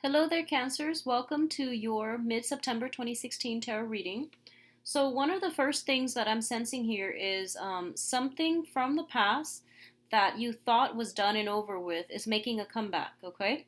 Hello there, Cancers. Welcome to your mid September 2016 tarot reading. So, one of the first things that I'm sensing here is something from the past that you thought was done and over with is making a comeback, okay?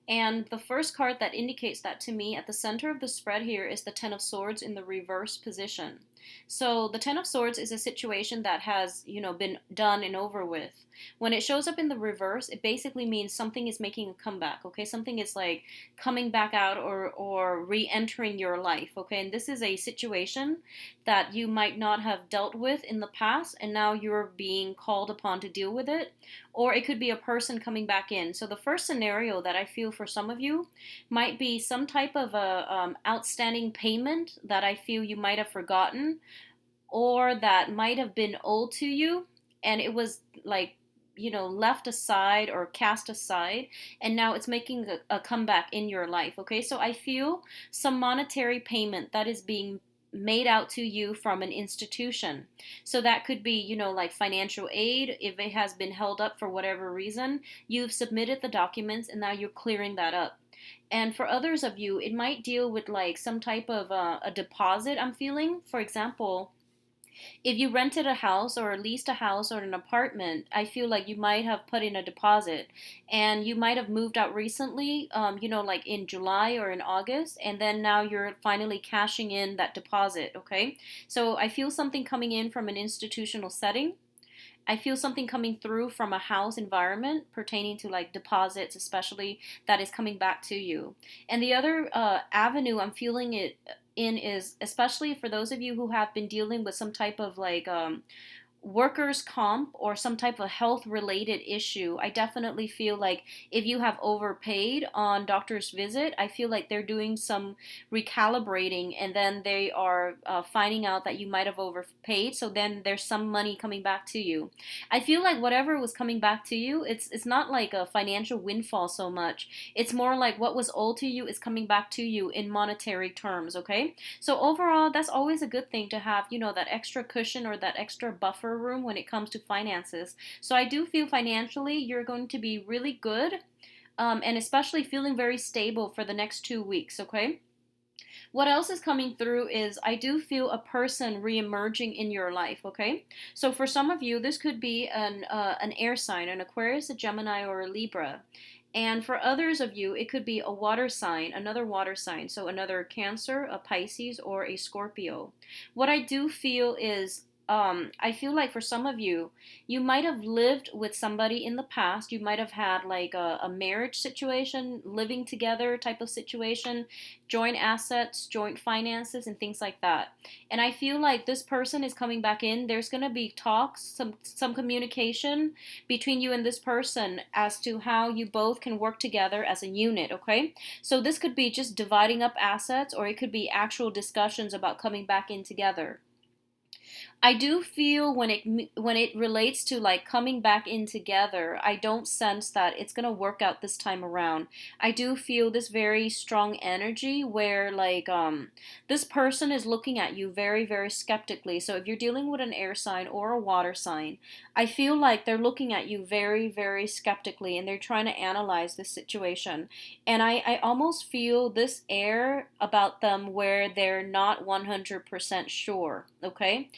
And the first card that indicates that to me at the center of the spread here is the Ten of Swords in the reverse position. So the Ten of Swords is a situation that has, been done and over with. When it shows up in the reverse, it basically means something is making a comeback, okay? Something is like coming back out or re-entering your life, okay? And this is a situation that you might not have dealt with in the past and now you're being called upon to deal with it, or it could be a person coming back in. So the first scenario that I feel for some of you might be some type of a outstanding payment that I feel you might have forgotten or that might have been owed to you, and it was like left aside or cast aside, and now it's making a comeback in your life. Okay, so I feel some monetary payment that is being made out to you from an institution. So that could be, like financial aid. If it has been held up for whatever reason, you've submitted the documents and now you're clearing that up. And for others of you, it might deal with like some type of a deposit. I'm feeling, for example, if you rented a house or leased a house or an apartment, I feel like you might have put in a deposit and you might have moved out recently, like in July or in August, and then now you're finally cashing in that deposit, okay? So I feel something coming in from an institutional setting. I feel something coming through from a house environment pertaining to like deposits, especially that is coming back to you. And the other avenue I'm feeling it in is especially for those of you who have been dealing with some type of like workers' comp or some type of health related issue. I definitely feel like if you have overpaid on doctor's visit, I feel like they're doing some recalibrating and then they are finding out that you might have overpaid. So then there's some money coming back to you. I feel like whatever was coming back to you, it's not like a financial windfall so much. It's more like what was owed to you is coming back to you in monetary terms, okay? So overall, that's always a good thing to have, that extra cushion or that extra buffer room when it comes to finances. So I do feel financially you're going to be really good, and especially feeling very stable for the next 2 weeks, okay? What else is coming through is I do feel a person re-emerging in your life, okay? So for some of you, this could be an air sign, an Aquarius, a Gemini, or a Libra. And for others of you, it could be a water sign, another water sign. So another Cancer, a Pisces, or a Scorpio. What I do feel is I feel like for some of you, you might have lived with somebody in the past. You might have had like a marriage situation, living together type of situation, joint assets, joint finances, and things like that. And I feel like this person is coming back in. There's going to be talks, some communication between you and this person as to how you both can work together as a unit, okay? So this could be just dividing up assets, or it could be actual discussions about coming back in together. I do feel when it relates to like coming back in together, I don't sense that it's going to work out this time around. I do feel this very strong energy where like this person is looking at you very very skeptically. So if you're dealing with an air sign or a water sign, I feel like they're looking at you very very skeptically and they're trying to analyze this situation. And I almost feel this air about them where they're not 100% sure, okay?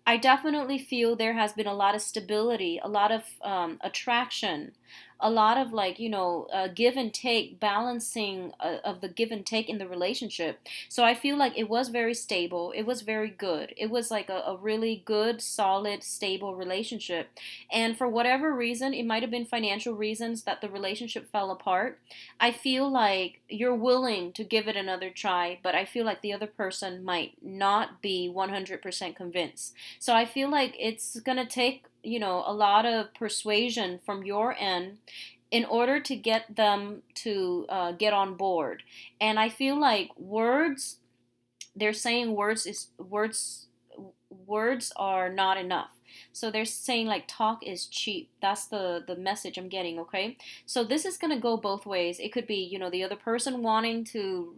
I definitely feel there has been a lot of stability, a lot of attraction, a lot of like, give and take, balancing of the give and take in the relationship. So I feel like it was very stable. It was very good. It was like a really good, solid, stable relationship. And for whatever reason, it might have been financial reasons that the relationship fell apart. I feel like you're willing to give it another try, but I feel like the other person might not be 100% convinced. So I feel like it's going to take, a lot of persuasion from your end in order to get them to get on board. And I feel like they're saying words are not enough. So they're saying like talk is cheap. That's the message I'm getting, okay? So this is going to go both ways. It could be, the other person wanting to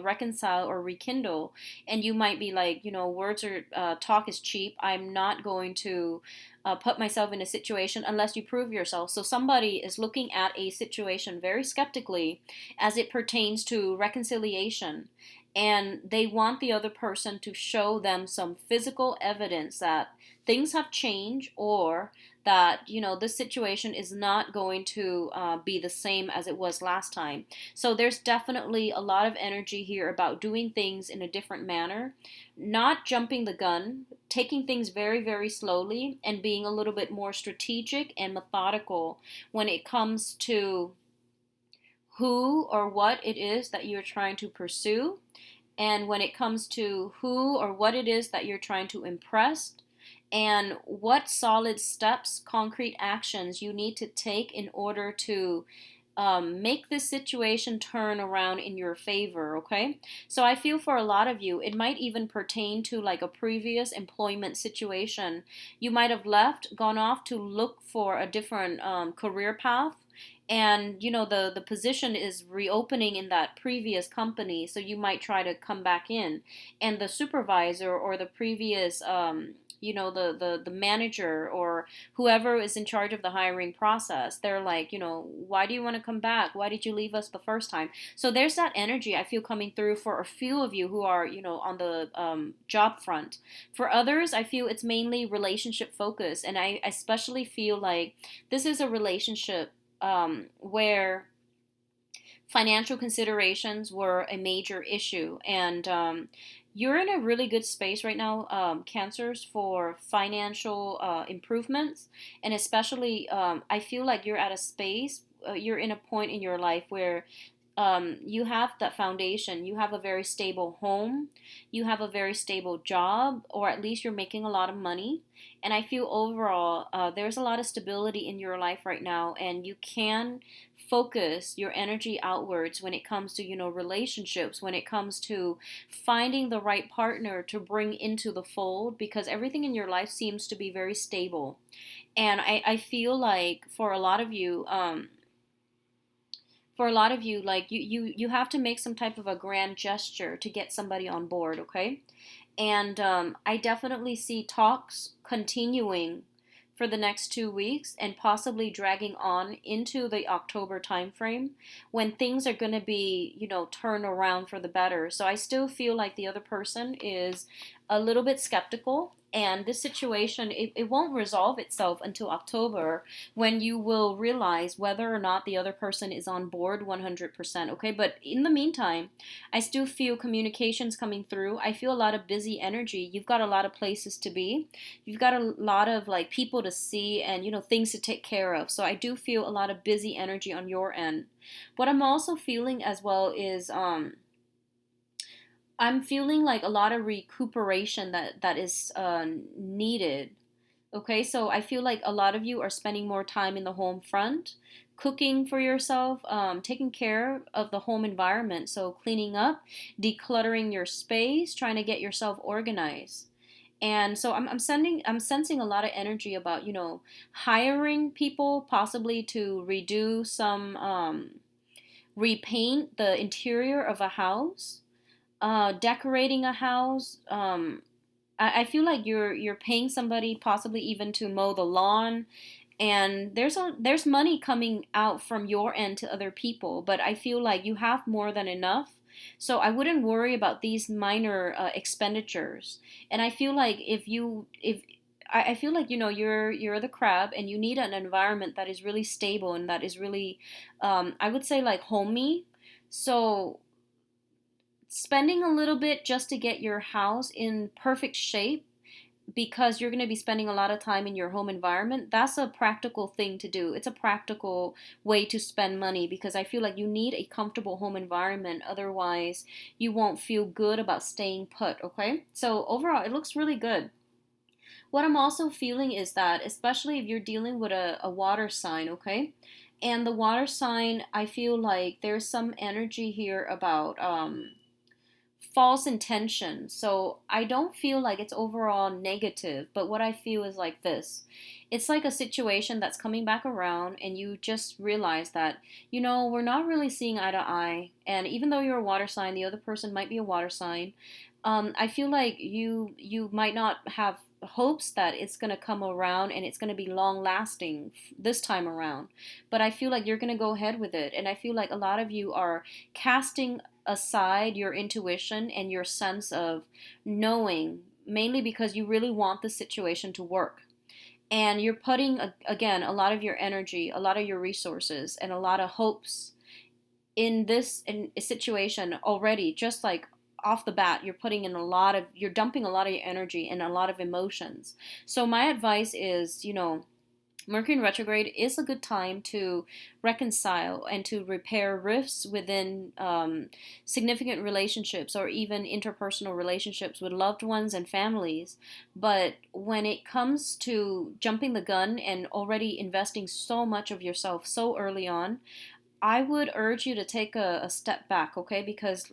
reconcile or rekindle, and you might be like, words are talk is cheap. I'm not going to put myself in a situation unless you prove yourself. So somebody is looking at a situation very skeptically as it pertains to reconciliation. And they want the other person to show them some physical evidence that things have changed, or that, this situation is not going to be the same as it was last time. So there's definitely a lot of energy here about doing things in a different manner, not jumping the gun, taking things very, very slowly, and being a little bit more strategic and methodical when it comes to who or what it is that you're trying to pursue, and when it comes to who or what it is that you're trying to impress, and what solid steps, concrete actions you need to take in order to make this situation turn around in your favor, okay? So I feel for a lot of you, it might even pertain to like a previous employment situation. You might have left, gone off to look for a different career path. And the position is reopening in that previous company, so you might try to come back in, and the supervisor or the previous the manager or whoever is in charge of the hiring process, they're like, why do you want to come back? Why did you leave us the first time? So there's that energy I feel coming through for a few of you who are, on the job front. For others, I feel it's mainly relationship focused, and I especially feel like this is a relationship where financial considerations were a major issue. And you're in a really good space right now, Cancers, for financial improvements. And especially, I feel like you're at a space, you're in a point in your life where you have that foundation. You have a very stable home. You have a very stable job, or at least you're making a lot of money. And I feel overall there's a lot of stability in your life right now, and you can focus your energy outwards when it comes to, relationships, when it comes to finding the right partner to bring into the fold, because everything in your life seems to be very stable. And I feel like for a lot of you, like you have to make some type of a grand gesture to get somebody on board, okay? And I definitely see talks continuing for the next 2 weeks and possibly dragging on into the October timeframe, when things are going to be, turn around for the better. So I still feel like the other person is a little bit skeptical. And this situation, it won't resolve itself until October, when you will realize whether or not the other person is on board 100%. Okay, but in the meantime, I still feel communications coming through. I feel a lot of busy energy. You've got a lot of places to be. You've got a lot of like people to see, and things to take care of. So I do feel a lot of busy energy on your end. What I'm also feeling as well is I'm feeling like a lot of recuperation that is needed. Okay, so I feel like a lot of you are spending more time in the home front, cooking for yourself, taking care of the home environment. So cleaning up, decluttering your space, trying to get yourself organized. And so I'm sensing a lot of energy about, hiring people possibly to redo some, repaint the interior of a house, decorating a house. I feel like you're paying somebody possibly even to mow the lawn, and there's money coming out from your end to other people, but I feel like you have more than enough. So I wouldn't worry about these minor expenditures. And I feel like if I feel like you're the crab, and you need an environment that is really stable and that is really I would say like homey. So spending a little bit just to get your house in perfect shape, because you're going to be spending a lot of time in your home environment, that's a practical thing to do. It's a practical way to spend money, because I feel like you need a comfortable home environment. Otherwise, you won't feel good about staying put, okay? So overall, it looks really good. What I'm also feeling is that, especially if you're dealing with a water sign, okay? And the water sign, I feel like there's some energy here about false intention. So I don't feel like it's overall negative, but what I feel is like this. It's like a situation that's coming back around, and you just realize that, we're not really seeing eye to eye. And even though you're a water sign, the other person might be a water sign. I feel like you might not have hopes that it's going to come around and it's going to be long lasting this time around. But I feel like you're going to go ahead with it. And I feel like a lot of you are casting aside your intuition and your sense of knowing, mainly because you really want the situation to work. And you're putting, again, a lot of your energy, a lot of your resources, and a lot of hopes in this in a situation already. Just like off the bat, you're dumping a lot of your energy and a lot of emotions. So my advice is, Mercury in retrograde is a good time to reconcile and to repair rifts within significant relationships or even interpersonal relationships with loved ones and families. But when it comes to jumping the gun and already investing so much of yourself so early on, I would urge you to take a step back, okay? Because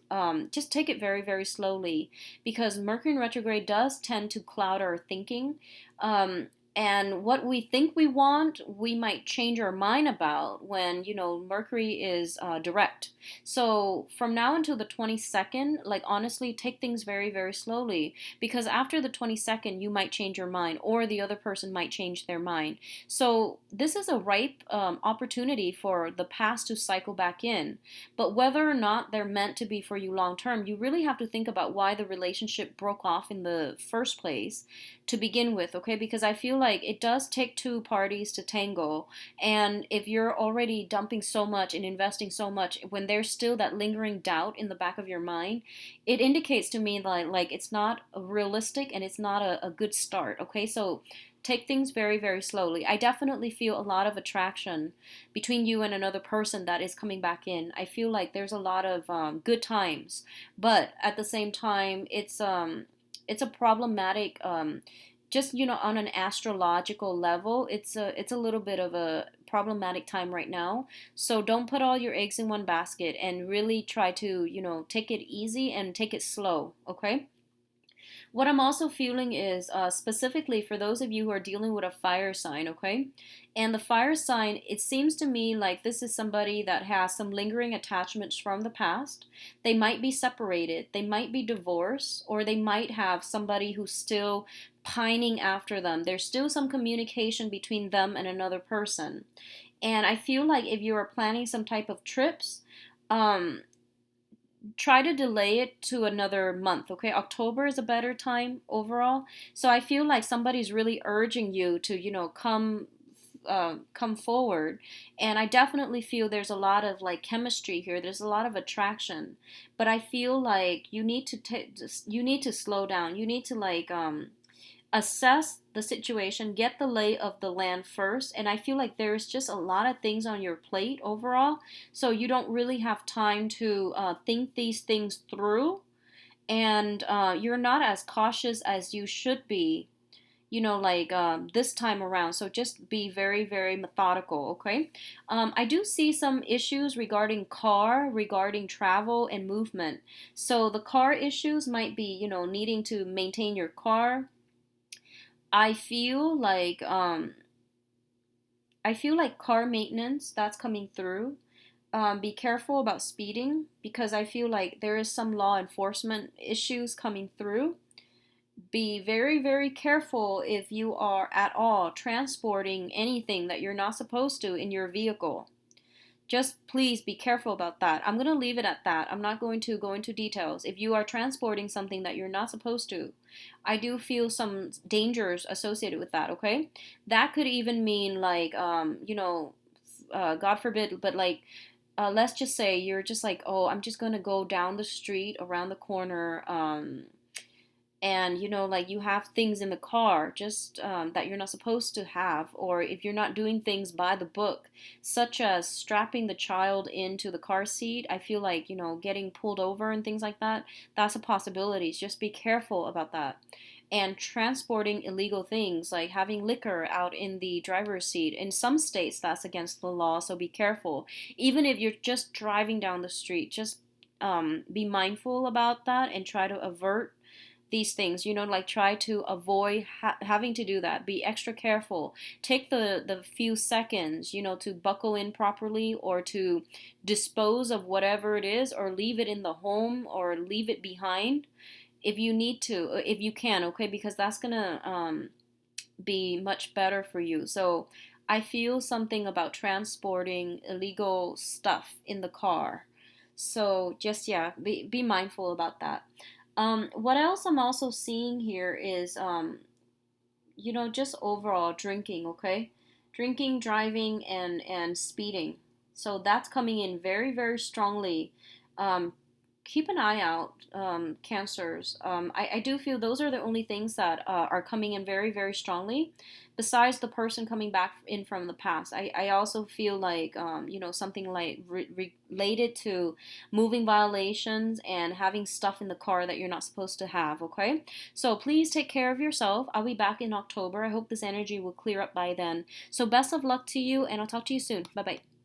just take it very, very slowly. Because Mercury in retrograde does tend to cloud our thinking. Um, and what we think we want, we might change our mind about when, Mercury is direct. So from now until the 22nd, like honestly, take things very, very slowly. Because after the 22nd, you might change your mind, or the other person might change their mind. So this is a ripe opportunity for the past to cycle back in. But whether or not they're meant to be for you long term, you really have to think about why the relationship broke off in the first place to begin with, okay? Because I feel like it does take two parties to tango. And if you're already dumping so much and investing so much, when there's still that lingering doubt in the back of your mind, it indicates to me like it's not realistic and it's not a good start, okay? So take things very, very slowly. I definitely feel a lot of attraction between you and another person that is coming back in. I feel like there's a lot of good times, but at the same time, it's a problematic. Just on an astrological level, it's a little bit of a problematic time right now. So don't put all your eggs in one basket and really try to take it easy and take it slow. Okay. What I'm also feeling is specifically for those of you who are dealing with a fire sign, okay? And the fire sign, it seems to me like this is somebody that has some lingering attachments from the past. They might be separated, they might be divorced, or they might have somebody who's still pining after them. There's still some communication between them and another person. And I feel like if you are planning some type of trips, um, try to delay it to another month, okay? October is a better time overall. So I feel like somebody's really urging you to come forward. And I definitely feel there's a lot of like chemistry here, there's a lot of attraction. But I feel like you need to slow down. You need to assess the situation, get the lay of the land first. And I feel like there's just a lot of things on your plate overall. So you don't really have time to think these things through. And you're not as cautious as you should be, this time around. So just be very, very methodical, okay? I do see some issues regarding travel and movement. So the car issues might be, needing to maintain your car. I feel like car maintenance that's coming through. Be careful about speeding because I feel like there is some law enforcement issues coming through. Be very, very careful if you are at all transporting anything that you're not supposed to in your vehicle. Just please be careful about that. I'm going to leave it at that. I'm not going to go into details. If you are transporting something that you're not supposed to, I do feel some dangers associated with that, okay? That could even mean God forbid, but let's just say you're just like, oh, I'm just going to go down the street around the corner, and you have things in the car just that you're not supposed to have, or if you're not doing things by the book, such as strapping the child into the car seat, I feel like getting pulled over and things like that, that's a possibility. Just be careful about that. And transporting illegal things like having liquor out in the driver's seat, in some states that's against the law, so be careful. Even if you're just driving down the street, just be mindful about that and try to avert these things, try to avoid having to do that. Be extra careful. Take the few seconds, to buckle in properly, or to dispose of whatever it is, or leave it in the home, or leave it behind. if you need to, if you can, okay, because that's gonna be much better for you. So I feel something about transporting illegal stuff in the car. So just, yeah, be mindful about that. What else I'm also seeing here is just overall drinking, okay? Drinking, driving, and speeding. So that's coming in very, very strongly. Um, Keep an eye out, cancers. I do feel those are the only things that are coming in very, very strongly, besides the person coming back in from the past. I also feel like, something like related to moving violations and having stuff in the car that you're not supposed to have, okay? So please take care of yourself. I'll be back in October. I hope this energy will clear up by then. So best of luck to you, and I'll talk to you soon. Bye bye.